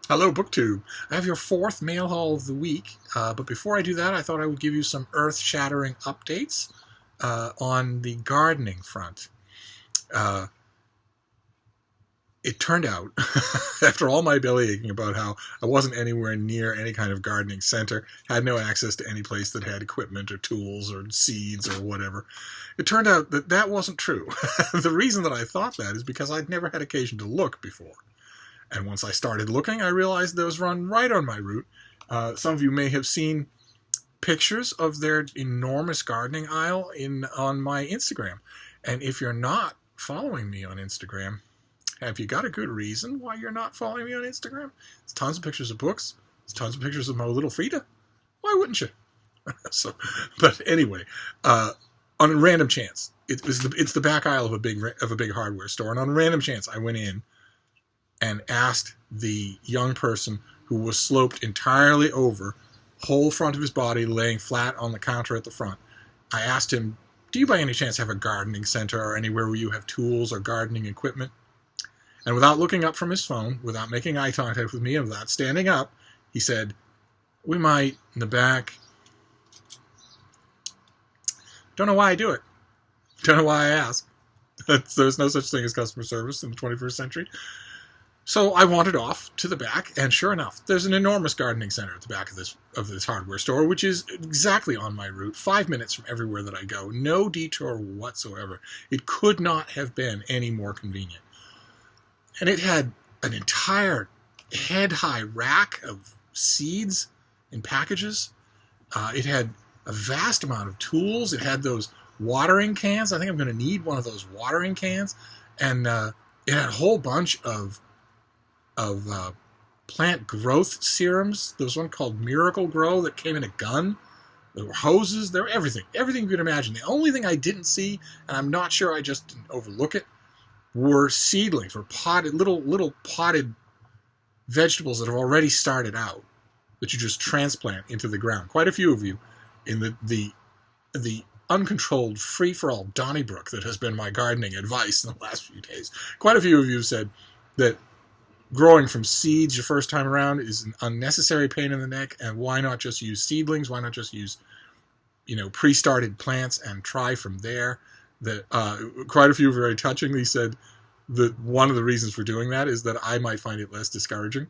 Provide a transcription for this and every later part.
Hello, BookTube. I have your fourth mail haul of the week, but before I do that, I thought I would give you some earth-shattering updates on the gardening front. It turned out, after all my bellyaching about how I wasn't anywhere near any kind of gardening center, had no access to any place that had equipment or tools or seeds or whatever, it turned out that that wasn't true. The reason that I thought that is because I'd never had occasion to look before. And once I started looking, I realized those run right on my route. Some of you may have seen pictures of their enormous gardening aisle on my Instagram. And if you're not following me on Instagram, have you got a good reason why you're not following me on Instagram? There's tons of pictures of books. There's tons of pictures of my little Frida. Why wouldn't you? But anyway, on a random chance, it's the back aisle of a big hardware store, and on a random chance, I went in and asked the young person who was sloped entirely over, whole front of his body laying flat on the counter at the front. I asked him, do you by any chance have a gardening center or anywhere where you have tools or gardening equipment? And without looking up from his phone, without making eye contact with me, and without standing up, he said, we might in the back. Don't know why I do it. Don't know why I ask. There's no such thing as customer service in the 21st century. So I wandered off to the back, and sure enough, there's an enormous gardening center at the back of this hardware store, which is exactly on my route, 5 minutes from everywhere that I go. No detour whatsoever. It could not have been any more convenient. And it had an entire head-high rack of seeds in packages. It had a vast amount of tools. It had those watering cans. I think I'm going to need one of those watering cans. And it had a whole bunch of plant growth serums. There was one called Miracle Grow that came in a gun. There were hoses. There were everything you could imagine. The only thing I didn't see, and I'm not sure I just didn't overlook it, were seedlings, or little potted vegetables that have already started out that you just transplant into the ground. Quite a few of you in the uncontrolled free-for-all Donnybrook that has been my gardening advice in the last few days. Quite a few of you said that growing from seeds your first time around is an unnecessary pain in the neck, and why not just use seedlings? Why not just use, pre-started plants and try from there? That quite a few very touchingly said that one of the reasons for doing that is that I might find it less discouraging.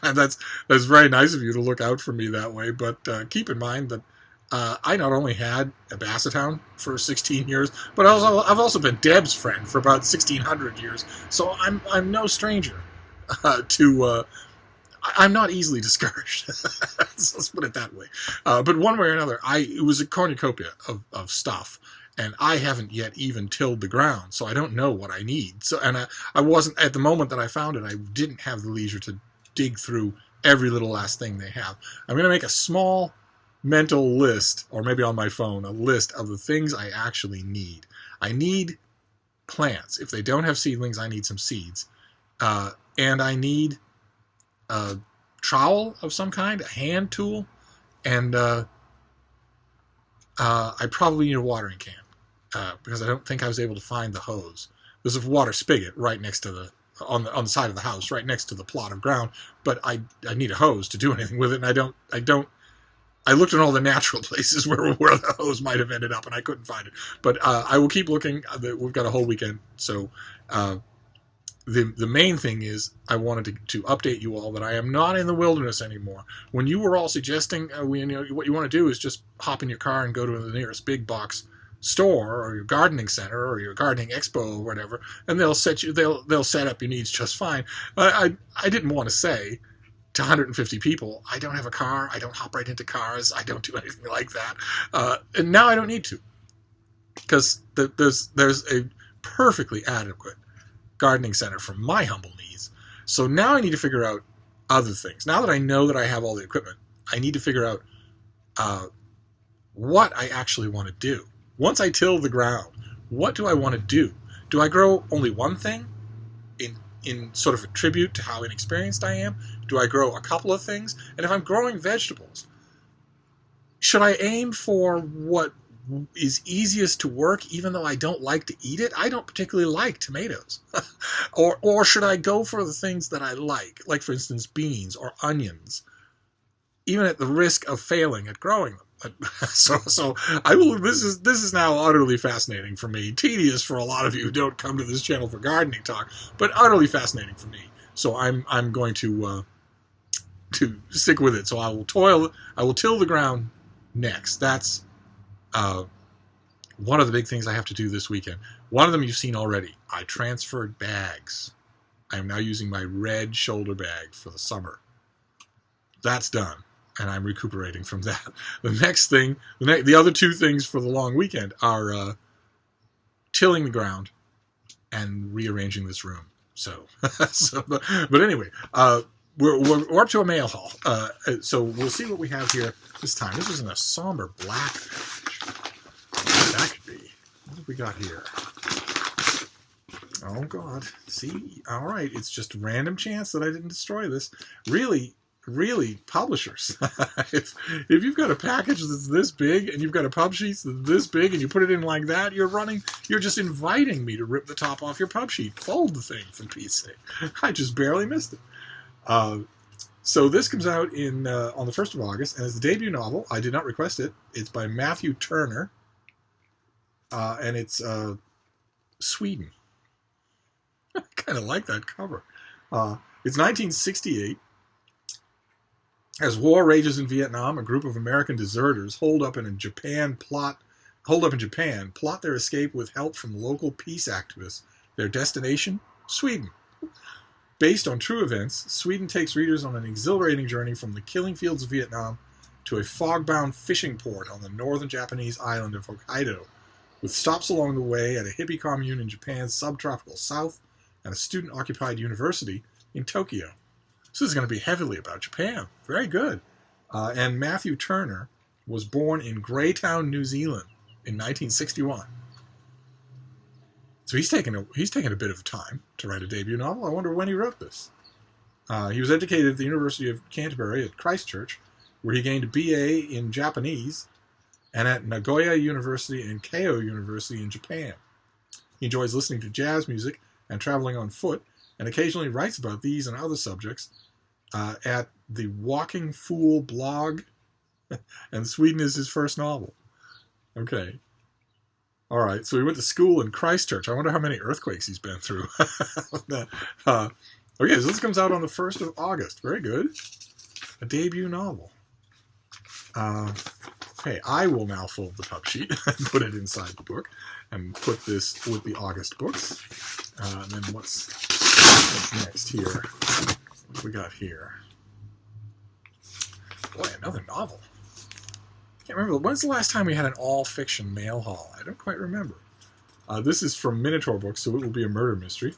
And that's very nice of you to look out for me that way. But keep in mind that I not only had a Basset Hound for 16 years, but I've also been Deb's friend for about 1,600 years. So I'm no stranger to. I'm not easily discouraged. Let's put it that way. But one way or another, it was a cornucopia of stuff. And I haven't yet even tilled the ground, so I don't know what I need. So, and I wasn't, at the moment that I found it, I didn't have the leisure to dig through every little last thing they have. I'm going to make a small mental list, or maybe on my phone, a list of the things I actually need. I need plants. If they don't have seedlings, I need some seeds. And I need a trowel of some kind, a hand tool, and I probably need a watering can. Because I don't think I was able to find the hose. There's a water spigot right next to on the side of the house, right next to the plot of ground. But I need a hose to do anything with it, and I looked in all the natural places where the hose might have ended up, and I couldn't find it. But I will keep looking. We've got a whole weekend, so the main thing is I wanted to update you all that I am not in the wilderness anymore. When you were all suggesting what you want to do is just hop in your car and go to the nearest big box store or your gardening center or your gardening expo or whatever, and they'll set up your needs just fine. I didn't want to say to 150 people, I don't have a car, I don't hop right into cars, I don't do anything like that, and now I don't need to, because there's a perfectly adequate gardening center for my humble needs. So now I need to figure out other things. Now that I know that I have all the equipment, I need to figure out what I actually want to do. Once I till the ground, what do I want to do? Do I grow only one thing in sort of a tribute to how inexperienced I am? Do I grow a couple of things? And if I'm growing vegetables, should I aim for what is easiest to work, even though I don't like to eat it? I don't particularly like tomatoes. or should I go for the things that I like for instance, beans or onions, even at the risk of failing at growing them? So I will. This is now utterly fascinating for me. Tedious for a lot of you who don't come to this channel for gardening talk, but utterly fascinating for me. So I'm going to stick with it. So I will till the ground next. That's one of the big things I have to do this weekend. One of them you've seen already. I transferred bags. I am now using my red shoulder bag for the summer. That's done, and I'm recuperating from that. The next thing, the other two things for the long weekend are tilling the ground and rearranging this room. So, but anyway, we're up to a mail haul. So we'll see what we have here this time. This is in a somber black package. What that could be. What have we got here? Oh God! See, all right. It's just random chance that I didn't destroy this. Really, publishers. if you've got a package that's this big and you've got a pub sheet that's this big and you put it in like that, you're just inviting me to rip the top off your pub sheet. Fold the thing, for Pete's sake. I just barely missed it. So this comes out on the 1st of August, and it's the debut novel. I did not request it. It's by Matthew Turner, and it's Sweden. I kind of like that cover. It's 1968. As war rages in Vietnam, a group of American deserters holed up in Japan, plot their escape with help from local peace activists. Their destination? Sweden. Based on true events, Sweden takes readers on an exhilarating journey from the killing fields of Vietnam to a fog-bound fishing port on the northern Japanese island of Hokkaido, with stops along the way at a hippie commune in Japan's subtropical south and a student-occupied university in Tokyo. So this is going to be heavily about Japan. Very good. And Matthew Turner was born in Greytown, New Zealand in 1961. So he's taken a bit of time to write a debut novel. I wonder when he wrote this. He was educated at the University of Canterbury at Christchurch, where he gained a BA in Japanese, and at Nagoya University and Keio University in Japan. He enjoys listening to jazz music and traveling on foot, and occasionally writes about these and other subjects at the Walking Fool blog, and Sweden is his first novel. Okay. All right, so he went to school in Christchurch. I wonder how many earthquakes he's been through. Okay, so this comes out on the 1st of August. Very good. A debut novel. Okay, I will now fold the pub sheet and put it inside the book, and put this with the August books. And then what's next here? What we got here? Boy, another novel. I can't remember. When's the last time we had an all-fiction mail haul? I don't quite remember. This is from Minotaur Books, so it will be a murder mystery.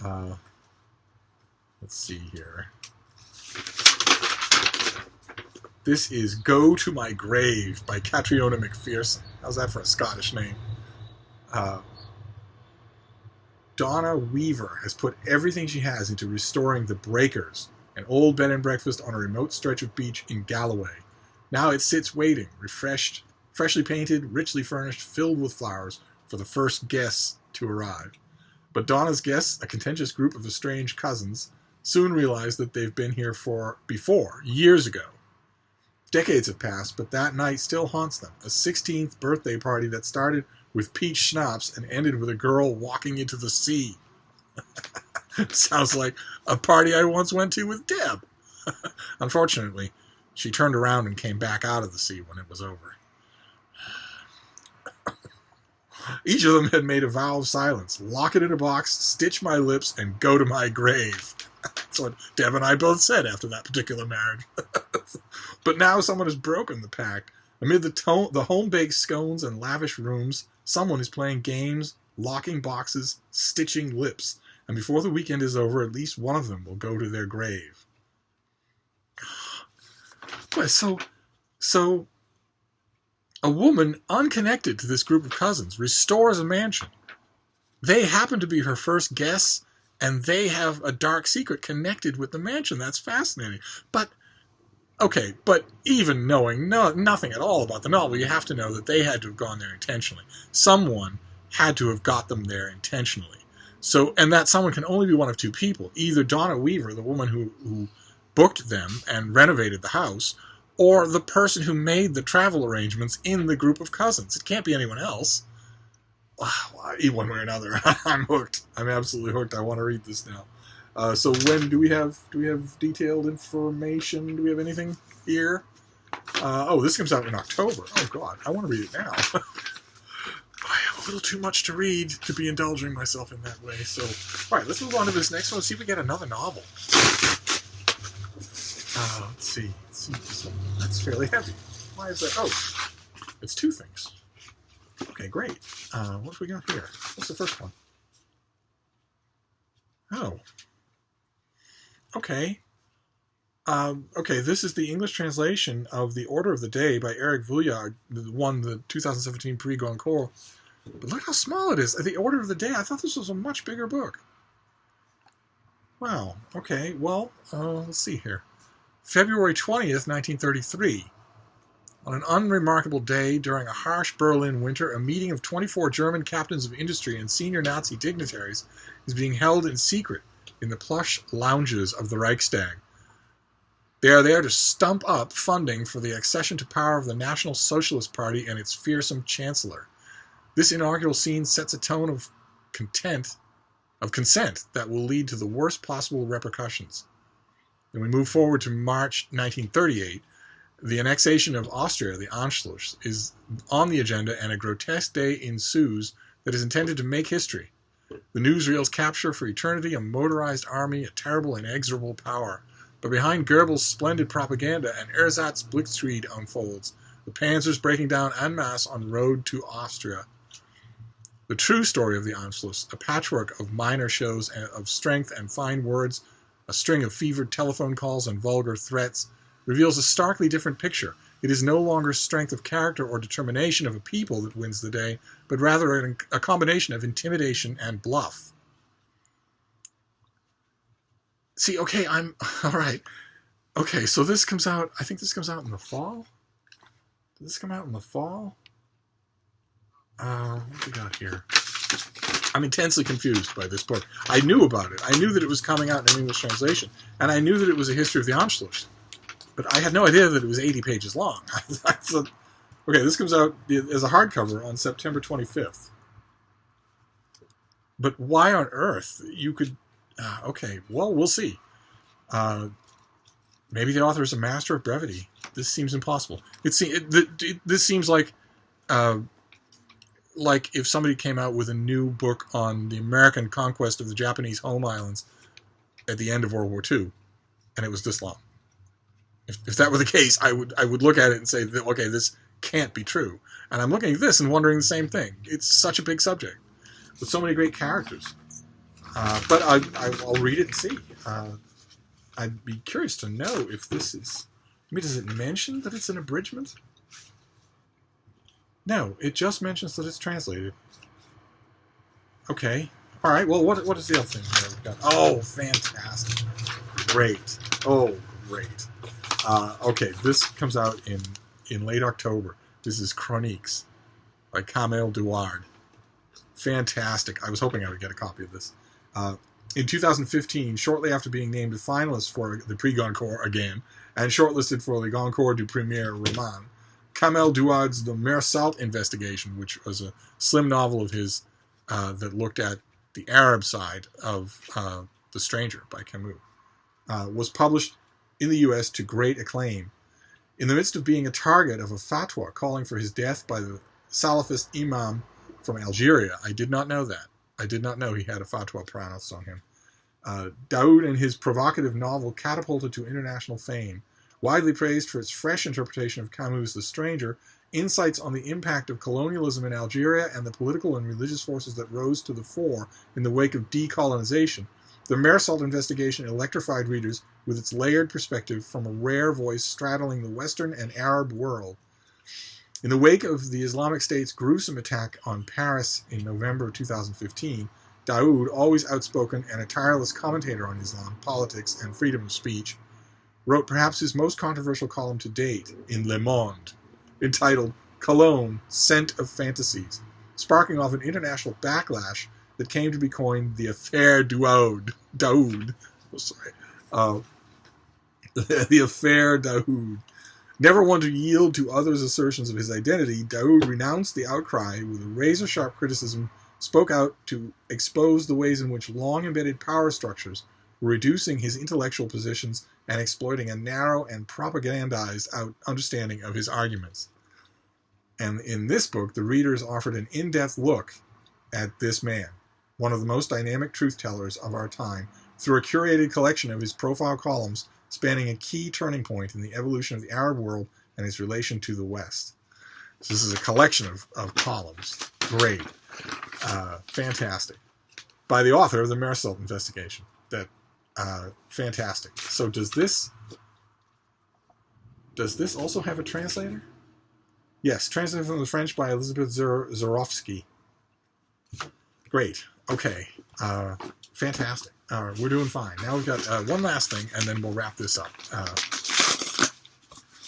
Let's see here. This is Go to My Grave by Catriona McPherson. How's that for a Scottish name? Donna Weaver has put everything she has into restoring the Breakers, an old bed and breakfast on a remote stretch of beach in Galloway. Now it sits waiting, refreshed, freshly painted, richly furnished, filled with flowers, for the first guests to arrive. But Donna's guests, a contentious group of estranged cousins, soon realize that they've been here before, years ago. Decades have passed, but that night still haunts them, a 16th birthday party that started with peach schnapps and ended with a girl walking into the sea. Sounds like a party I once went to with Deb. Unfortunately, she turned around and came back out of the sea when it was over. Each of them had made a vow of silence, lock it in a box, stitch my lips, and go to my grave. That's what Deb and I both said after that particular marriage. But now someone has broken the pact. Amid the home-baked scones and lavish rooms, someone is playing games, locking boxes, stitching lips. And before the weekend is over, at least one of them will go to their grave. Well, so a woman unconnected to this group of cousins restores a mansion. They happen to be her first guests, and they have a dark secret connected with the mansion. That's fascinating. But Okay, but even knowing nothing at all about the novel, you have to know that they had to have gone there intentionally. Someone had to have got them there intentionally. So, and that someone can only be one of two people: either Donna Weaver, the woman who booked them and renovated the house, or the person who made the travel arrangements in the group of cousins. It can't be anyone else. One way or another, I'm hooked. I'm absolutely hooked. I want to read this now. So when do we have detailed information? Do we have anything here? This comes out in October. Oh God, I want to read it now. I have a little too much to read to be indulging myself in that way. So, all right, let's move on to this next one. See if we get another novel. Let's see. This one. That's fairly heavy. Why is that? Oh, it's two things. Okay, great. What have we got here? What's the first one? Oh. Okay. Okay, this is the English translation of The Order of the Day by Eric Vuillard, who won the 2017 Prix Goncourt. But look how small it is. The Order of the Day, I thought this was a much bigger book. Wow. Okay, well, let's see here. February 20th, 1933. On an unremarkable day during a harsh Berlin winter, a meeting of 24 German captains of industry and senior Nazi dignitaries is being held in secret in the plush lounges of the Reichstag. They are there to stump up funding for the accession to power of the National Socialist Party and its fearsome chancellor. This inaugural scene sets a tone of consent that will lead to the worst possible repercussions. Then we move forward to March 1938. The annexation of Austria, the Anschluss, is on the agenda, and a grotesque day ensues that is intended to make history. The newsreels capture for eternity a motorized army, a terrible, inexorable power. But behind Goebbels' splendid propaganda, an ersatz blitzkrieg unfolds, the panzers breaking down en masse en road to Austria. The true story of the Anschluss, a patchwork of minor shows of strength and fine words, a string of fevered telephone calls and vulgar threats, reveals a starkly different picture. It is no longer strength of character or determination of a people that wins the day, but rather a combination of intimidation and bluff. See, okay, all right. Okay, so this comes out, I think this comes out in the fall? Did this come out in the fall? What do we got here? I'm intensely confused by this book. I knew about it. I knew that it was coming out in an English translation, and I knew that it was a history of the Anschluss. But I had no idea that it was 80 pages long. I thought, okay, this comes out as a hardcover on September 25th. But why on earth you could... okay, well, we'll see. Maybe the author is a master of brevity. This seems impossible. This seems like if somebody came out with a new book on the American conquest of the Japanese home islands at the end of World War II, and it was this long. If that were the case, I would look at it and say, okay, this can't be true. And I'm looking at this and wondering the same thing. It's such a big subject with so many great characters. But I'll read it and see. I'd be curious to know if this is... I mean, does it mention that it's an abridgment? No, it just mentions that it's translated. Okay. All right, well, what is the other thing we've got? Oh, fantastic. Great. Oh, great. Okay, this comes out in late October. This is Chroniques by Kamel Douard. Fantastic. I was hoping I would get a copy of this. In 2015, shortly after being named a finalist for the Prix Goncourt again, and shortlisted for the Goncourt du Premier Roman, Kamel Douard's The Meursault Investigation, which was a slim novel of his that looked at the Arab side of The Stranger by Camus, was published in the U.S. to great acclaim. In the midst of being a target of a fatwa calling for his death by the Salafist imam from Algeria, I did not know that. I did not know he had a fatwa pronounced on him. Daoud and his provocative novel catapulted to international fame. Widely praised for its fresh interpretation of Camus' The Stranger, insights on the impact of colonialism in Algeria and the political and religious forces that rose to the fore in the wake of decolonization, the Meursault Investigation electrified readers with its layered perspective from a rare voice straddling the Western and Arab world. In the wake of the Islamic State's gruesome attack on Paris in November 2015, Daoud, always outspoken and a tireless commentator on Islam, politics, and freedom of speech, wrote perhaps his most controversial column to date in Le Monde, entitled Cologne, Scent of Fantasies, sparking off an international backlash that came to be coined the Affaire Daoud. Oh, sorry. The Affaire Daoud. Never one to yield to others' assertions of his identity, Daoud renounced the outcry with a razor-sharp criticism, spoke out to expose the ways in which long-embedded power structures were reducing his intellectual positions and exploiting a narrow and propagandized understanding of his arguments. And in this book, the readers offered an in-depth look at this man, one of the most dynamic truth-tellers of our time, through a curated collection of his profile columns spanning a key turning point in the evolution of the Arab world and its relation to the West. So this is a collection of columns. Great. Fantastic. By the author of the Meursault investigation. Fantastic. So does this also have a translator? Yes, translated from the French by Elizabeth Zorowski. Great. Okay. Fantastic. We're doing fine. Now we've got one last thing, and then we'll wrap this up.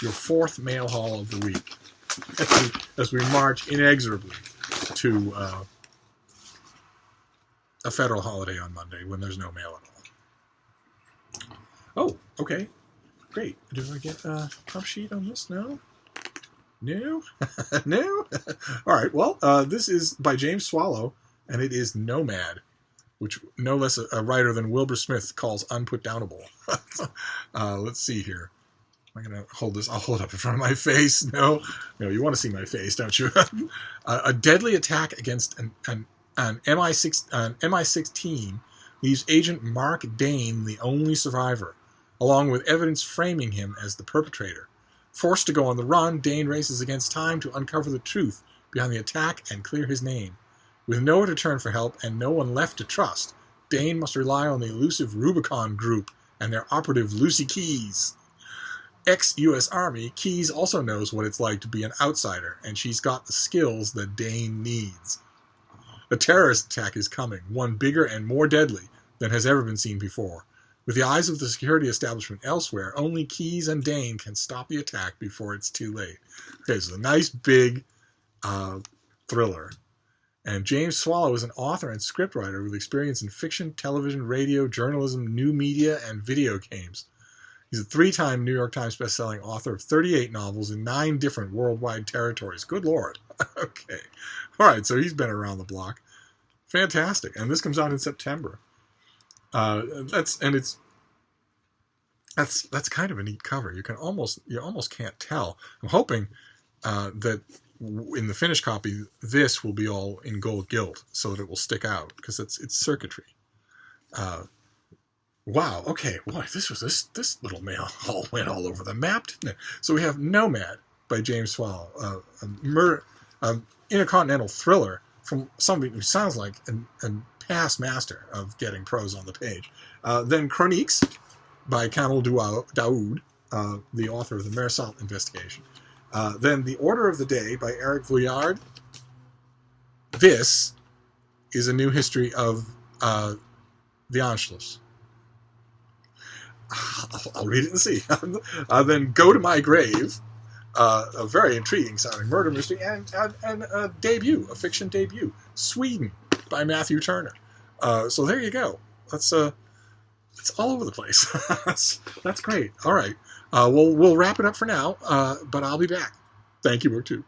Your fourth mail haul of the week, as we march inexorably to a federal holiday on Monday when there's no mail at all. Oh, okay. Great. Do I get a top sheet on this? No? No? No? All right. Well, this is by James Swallow, and it is Nomad, which no less a writer than Wilbur Smith calls unputdownable. Let's see here. I'm going to hold this. I'll hold it up in front of my face. No, you want to see my face, don't you? A deadly attack against an MI6 leaves Agent Mark Dane the only survivor, along with evidence framing him as the perpetrator. Forced to go on the run, Dane races against time to uncover the truth behind the attack and clear his name. With nowhere to turn for help and no one left to trust, Dane must rely on the elusive Rubicon Group and their operative Lucy Keys. Ex-U.S. Army, Keys also knows what it's like to be an outsider, and she's got the skills that Dane needs. A terrorist attack is coming, one bigger and more deadly than has ever been seen before. With the eyes of the security establishment elsewhere, only Keys and Dane can stop the attack before it's too late. Okay, so a nice big thriller. And James Swallow is an author and scriptwriter with experience in fiction, television, radio, journalism, new media, and video games. He's a 3-time New York Times bestselling author of 38 novels in 9 different worldwide territories. Good Lord. Okay. All right, so he's been around the block. Fantastic. And this comes out in September. That's kind of a neat cover. You almost can't tell. I'm hoping that in the finished copy, this will be all in gold gilt so that it will stick out because it's circuitry. Wow. Okay. Boy, this little mail haul went all over the map, didn't it? So we have Nomad by James Swallow, a intercontinental thriller from somebody who sounds like a past master of getting prose on the page. Then Chroniques by Kamel Daoud, the author of the Meursault investigation. Then The Order of the Day by Eric Vuillard. This is a new history of the Anschluss. I'll read it and see. Then Go to My Grave, a very intriguing sounding murder mystery, and a debut, a fiction debut, Sweden by Matthew Turner. So there you go. It's all over the place. That's great. All right. We'll wrap it up for now, but I'll be back. Thank you, Book 2.